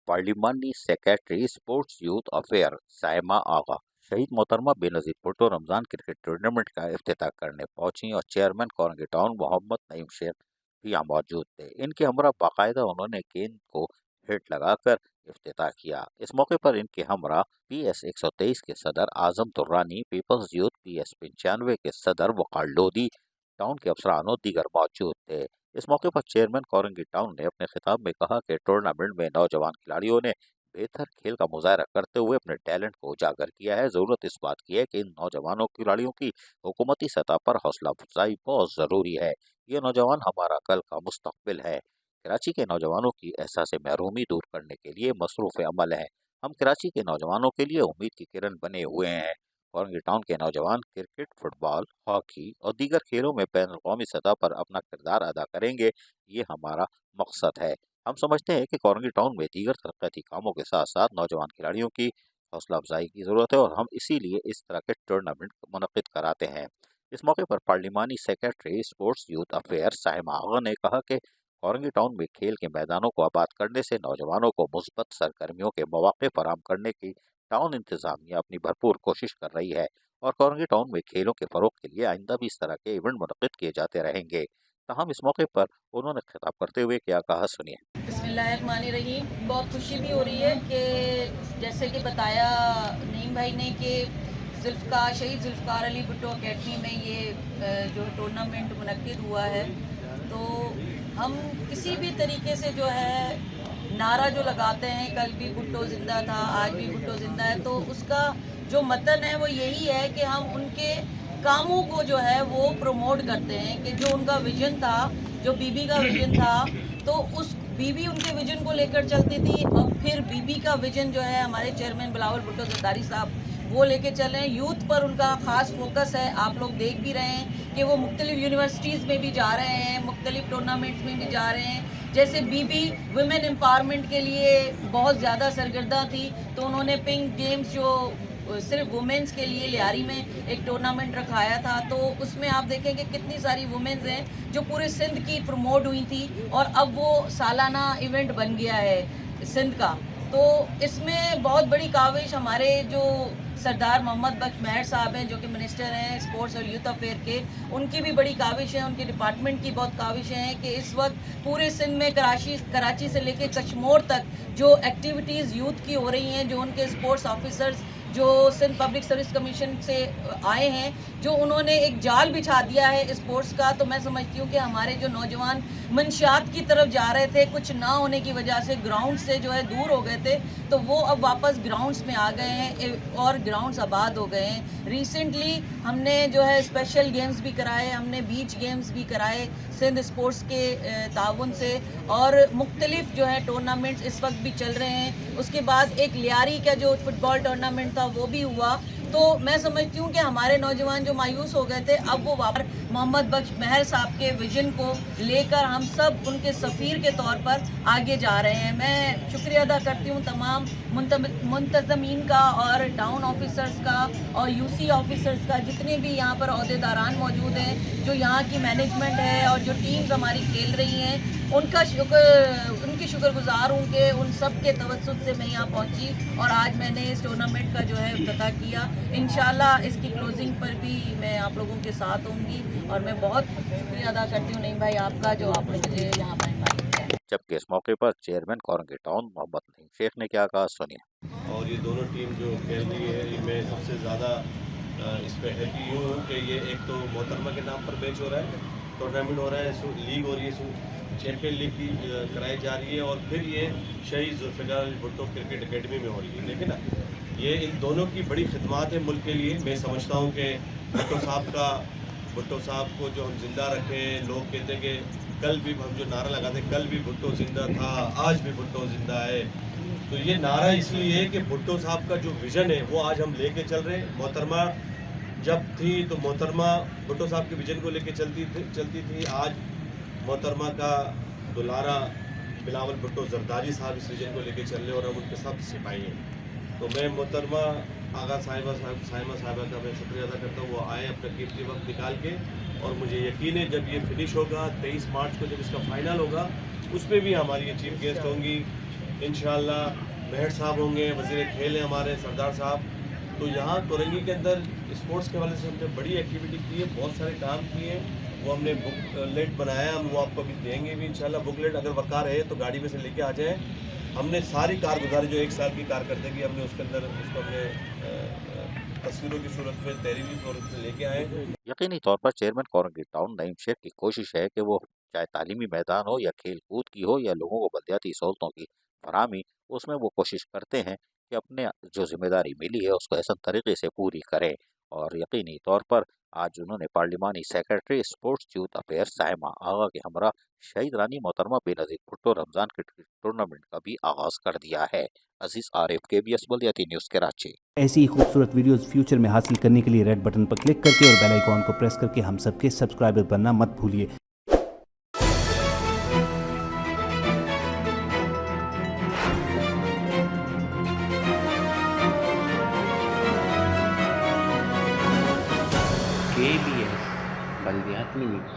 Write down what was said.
पार्लिमानी secretary sports youth affair Saima Agha शहीद मोहतरमा Benazir Bhutto Ramzan cricket tournament का इफ्तिताह करने पहुंची और चेयरमैन कोरंगी टाउन मोहम्मद नईम शेख भी यहाँ मौजूद थे। इनके हमरा बाकायदा उन्होंने गेंद को हिट लगाकर इफ्तिताह किया। इस मौके पर इनके हमरा PS 123 के सदर आजम तुर्रानी, पीपल्स यूथ PS 95 के सदर वकार लोधी, टाउन के अफसरान और दीगर मौजूद थे। इस मौके पर चेयरमैन कोरंगी टाउन ने अपने खिताब में कहा कि टूर्नामेंट में नौजवान खिलाड़ियों ने बेहतर खेल का मुजाहरा करते हुए अपने टैलेंट को उजागर किया है। जरूरत इस बात की है कि इन नौजवानों खिलाड़ियों की हुकूमती सतह पर हौसला अफजाई बहुत जरूरी है। ये नौजवान हमारा कल का मुस्तकबिल है। कराची के नौजवानों की एहसास महरूमी दूर करने के लिए मसरूफ़ अमल है। हम कराची के नौजवानों के लिए उम्मीद की किरण बने हुए हैं। कोरंगी टाउन के नौजवान क्रिकेट, फुटबॉल, हॉकी और दीगर खेलों में बैन अवी सतह पर अपना किरदार अदा करेंगे, ये हमारा मकसद है। हम समझते हैं कि कोरंगी टाउन में दीगर तरक्याती कामों के साथ साथ नौजवान खिलाड़ियों की हौसला अफजाई की ज़रूरत है और हम इसीलिए इस तरह के टूर्नामेंट मुनक़िद कराते हैं। इस मौके पर पार्लिमानी secretary sports youth affair Saima Agha ने कहा कि कोरंगी टाउन में खेल के मैदानों को आबाद करने से नौजवानों को मुस्बत सरगर्मियों के मौके फराहम करने की टाउन इंतजामिया अपनी भरपूर कोशिश कर रही है और कोरंगी टाउन में खेलों के फरोग के लिए आइंदा भी इस तरह के इवेंट मुनक़िद किए जाते रहेंगे। तहम इस मौके पर उन्होंने खिताब करते हुए क्या कहा, सुनिए। बिस्मिल्लाहिर्रहमानिर्रहीम। बहुत खुशी भी हो रही है कि जैसे कि बताया नईम भाई ने कि शहीद जुल्फ़कार अली भुट्टो अकेडमी में ये जो टूर्नामेंट मुनक्किद हुआ है, तो हम किसी भी तरीके से जो है नारा जो लगाते हैं, कल भी भुट्टो ज़िंदा था, आज भी भुट्टो ज़िंदा है, तो उसका जो मतन है वो यही है कि हम उनके कामों को जो है वो प्रमोट करते हैं कि जो उनका विजन था, जो बीबी का विजन था, तो उस बीबी उनके विजन को लेकर चलती थी और फिर बीबी का विजन जो है हमारे चेयरमैन बिलावल भुट्टो ज़रदारी साहब वो लेके चल रहे हैं। यूथ पर उनका ख़ास फोकस है। आप लोग देख भी रहे हैं कि वो मुख्तलिफ यूनिवर्सिटीज़ में भी जा रहे हैं, मुख्तलिफ टूर्नामेंट्स में भी जा रहे हैं। जैसे बीबी वुमेन एम्पावरमेंट के लिए बहुत ज़्यादा सरगर्दा थी, तो उन्होंने पिंक गेम्स जो सिर्फ वुमेन्स के लिए लियारी में एक टूर्नामेंट रखाया था, तो उसमें आप देखें कि कितनी सारी वुमेन्स हैं जो पूरे सिंध की प्रमोट हुई थी और अब वो सालाना इवेंट बन गया है सिंध का। तो इसमें बहुत बड़ी काविश हमारे जो सरदार मोहम्मद बख्श महर साहब हैं, जो कि मिनिस्टर हैं स्पोर्ट्स और यूथ अफेयर के, उनकी भी बड़ी काविश है, उनके डिपार्टमेंट की बहुत काविशें हैं कि इस वक्त पूरे सिंध में कराची से लेकर कश्मोर तक जो एक्टिविटीज़ यूथ की हो रही हैं, जो उनके स्पोर्ट्स ऑफिसर्स जो सिंध पब्लिक सर्विस कमीशन से आए हैं, जो उन्होंने एक जाल बिछा दिया है स्पोर्ट्स का, तो मैं समझती हूँ कि हमारे जो नौजवान मंशियात की तरफ जा रहे थे, कुछ ना होने की वजह से ग्राउंड से जो है दूर हो गए थे, तो वो अब वापस ग्राउंड्स में आ गए हैं और ग्राउंड्स आबाद हो गए हैं। रिसेंटली हमने जो है स्पेशल गेम्स भी कराए, हमने बीच गेम्स भी कराए सिंध स्पोर्ट्स के ताउन से, और मुख्तलिफ जो है टूर्नामेंट्स इस वक्त भी चल रहे हैं। उसके बाद एक लियारी का जो फुटबॉल टूर्नामेंट था वो भी हुआ। तो मैं समझती हूँ कि हमारे नौजवान जो मायूस हो गए थे, अब वो वापस मोहम्मद बख्श महर साहब के विजन को लेकर हम सब उनके सफ़ीर के तौर पर आगे जा रहे हैं। मैं शुक्रिया अदा करती हूँ तमाम मुंतज़मीन का और टाउन ऑफिसर्स का और UC ऑफिसर्स का, जितने भी यहाँ पर अहदेदारान मौजूद हैं, जो यहाँ की मैनेजमेंट है और जो टीम्स हमारी खेल रही हैं, उनकी शुक्रगुजार हूँ कि उन सब के तवज्जुह से मैं यहाँ पहुँची और आज मैंने इस टूर्नामेंट का जो है इफ्तिताह किया। इंशाल्लाह इसकी क्लोजिंग पर भी मैं आप लोगों के साथ होंगी और मैं बहुत शुक्रिया अदा करती हूँ नईम भाई आपका, जो आपने मुझे यहाँ पर इनवाइट किया। जबकि इस मौके पर चेयरमैन कोरंगी टाउन मोहम्मद नईम शेख ने क्या कहा, सुनिए। और ये दोनों टीम जो खेल रही है, मैं सबसे ज़्यादा इस पर हैप्पी हूँ कि ये एक तो मोहतरमा के नाम पर मैच हो रहा है, टूर्नामेंट हो रहा है, लीग हो रही है, चैम्पियन लीग की कराई जा रही है, और फिर ये शहीद जुल्फ़कार अली भुट्टो क्रिकेट एकेडमी में हो रही है। लेकिन ना ये इन दोनों की बड़ी खिदमत है मुल्क के लिए। मैं समझता हूँ कि भुट्टो साहब को जो हम ज़िंदा रखें, लोग कहते हैं कि कल भी हम जो नारा लगाते हैं, कल भी भुट्टो ज़िंदा था, आज भी भुट्टो ज़िंदा है, तो ये नारा इसलिए है कि भुट्टो साहब का जो विज़न है वो आज हम लेके चल रहे हैं। मोहतरमा जब थी तो मोहतरमा भुट्टो साहब के विज़न को लेके चलती थी। आज मोहतरमा का दुलारा बिलावल भुट्टो ज़रदारी साहब इस विज़न को लेके चल रहे हैं और हम उनके सब सिपाही हैं। तो मैं मोहतरमा आगा साहिमा साहिबा का मैं शुक्रिया अदा करता हूँ, वो आए अपना कीमती वक्त निकाल के, और मुझे यकीन है जब ये फिनिश होगा 23 मार्च को, जब इसका फाइनल होगा, उसमें भी हमारी ये चीफ गेस्ट होंगी इंशाअल्लाह मेहर साहब होंगे, वज़ीर खेल हैं हमारे सरदार साहब। तो यहाँ कोरंगी के अंदर स्पोर्ट्स के हवाले से हमने बड़ी एक्टिविटी की है, बहुत सारे काम किए हैं। वो हमने बुकलेट बनाया, हम वो आपको अभी देंगे भी इंशाल्लाह। बुकलेट अगर वक़ार है तो गाड़ी में से लेके आ जाएँ। हमने सारी कारगुजारी जो 1 साल की कारकर्दगी हमने उसके अंदर उसको हमने तस्वीरों की सूरत में, तहरीरी सूरत में लेके आए। यकीनी तौर पर चेयरमैन कोरंगी टाउन नईम शेख की कोशिश है कि वो चाहे तालीमी मैदान हो या खेल कूद की हो या लोगों को बलदियाती सहूलतों की फराहमी, उसमें वो कोशिश करते हैं कि अपने जो जिम्मेदारी मिली है उसको ऐसा तरीके से पूरी करें। और यकीनी तौर पर आज उन्होंने पार्लिमानी secretary sports youth affair Saima Agha के हमरा शहीद रानी मोहतरमा बेनज़ीर भुट्टो रमज़ान क्रिकेट टूर्नामेंट का भी आगाज़ कर दिया है। अजीज़ आरिफ, KBS बल्दियाती न्यूज़ कराची। ऐसी ही खूबसूरत वीडियोस फ्यूचर में हासिल करने के लिए रेड बटन पर क्लिक करके और बेल आइकॉन को प्रेस करके हम सबके सब्सक्राइबर बनना मत भूलिए। KBS बल्दियाती न्यूज़।